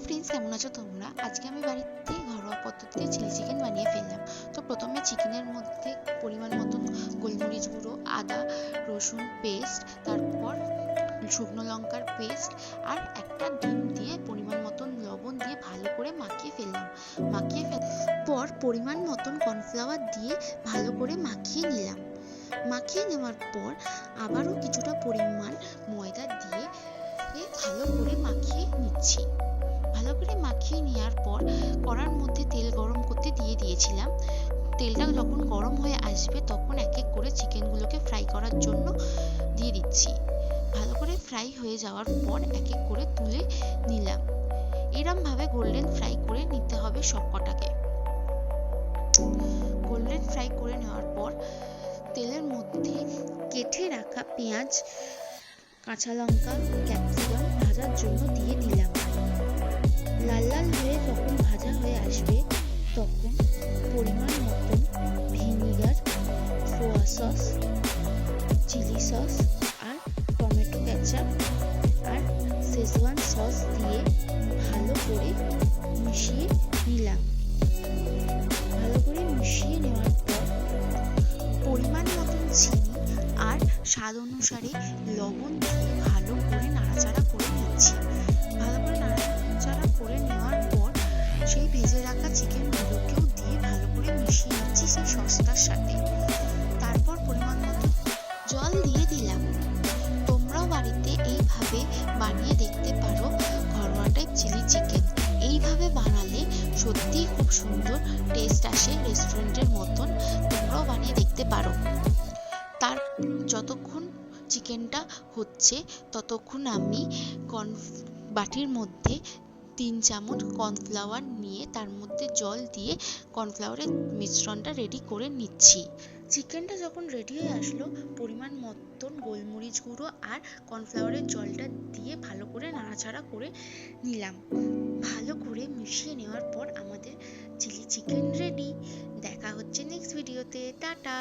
Friends, কেমন আছো তোমরা? আজকে আমি বাড়িতে ঘরোয়া পদ্ধতিতে চিলি চিকেন বানিয়ে ফেললাম। তো প্রথমে চিকেনের মধ্যে পরিমাণ মতন গোলমরিচ গুঁড়ো, আদা রসুন পেস্ট, তারপর শুকনো লঙ্কার পেস্ট আর একটা ডিম দিয়ে পরিমাণ মতন লবণ দিয়ে ভালো করে মাখিয়ে ফেললাম। পর পরিমাণ মতন কর্নফ্লাওয়ার দিয়ে ভালো করে মাখিয়ে নিলাম। মাখিয়ে নেওয়ার পর আবারও কিছুটা পরিমাণ ময়দা দিয়ে ভালো করে মাখিয়ে নিচ্ছি। ভালো করে মাখিয়ে নেওয়ার পর কড়ার মধ্যে তেল গরম করতে দিয়ে দিয়েছিলাম। তেলটা যখন গরম হয়ে আসবে তখন এক এক করে চিকেনগুলোকে ফ্রাই করার জন্য দিয়ে দিচ্ছি। ভালো করে ফ্রাই হয়ে যাওয়ার পর এক এক করে তুলে নিলাম। এরমভাবে গোল্ডেন ফ্রাই করে নিতে হবে সবকটাকে। গোল্ডেন ফ্রাই করে নেওয়ার পর তেলের মধ্যে কেটে রাখা পেঁয়াজ, কাঁচা লঙ্কা, ক্যাপসিকাম ভাজার জন্য দিয়ে দিলাম। লাল লাল হয়ে যখন ভাজা হয়ে আসবে তখন পরিমাণ মতন vinegar, soya sauce, chilli sauce আর টমেটো কেচাপ আর শেজওয়ান সস দিয়ে ভালো করে মিশিয়ে নিলাম। ভালো করে মিশিয়ে নেওয়ার পর পরিমাণ মতন চিনি আর স্বাদ অনুসারে লবণ দিয়ে ভালো করে নাড়াচাড়া করে নিচ্ছি। ভালো করে নাড়াচাড়া করে নেওয়ার পর সেই ভেজে রাখা চিকেনগুলোকেও দিয়ে ভালো করে মিশিয়ে নিচ্ছি সেই সসটার সাথে। তারপর পরিমাণ মতো জল দিয়ে দিলাম। তোমরাও বাড়িতে এইভাবে বানিয়ে দেখতে পারো ঘরোয়া টাইপ চিলি চিকেন। এইভাবে বানালে সত্যিই খুব সুন্দর টেস্ট আসে, রেস্টুরেন্টের মতন। তোমরাও বানিয়ে দেখতে পারো। তার যতক্ষণ চিকেনটা হচ্ছে ততক্ষণ আমি বাটির মধ্যে 3 চামচ কর্নফ্লাওয়ার নিয়ে তার মধ্যে জল দিয়ে কর্নফ্লাওয়ারের মিশ্রণটা রেডি করে নিচ্ছি। চিকেনটা যখন রেডি হয়ে আসলো পরিমাণ মতন গোলমরিচ গুঁড়ো আর কর্নফ্লাওয়ারের জলটা দিয়ে ভালো করে নাড়াচাড়া করে নিলাম। ভালো করে মিশিয়ে নেওয়ার পর আমাদের চিলি চিকেন রেডি। দেখা হচ্ছে নেক্সট ভিডিওতে। টাটা।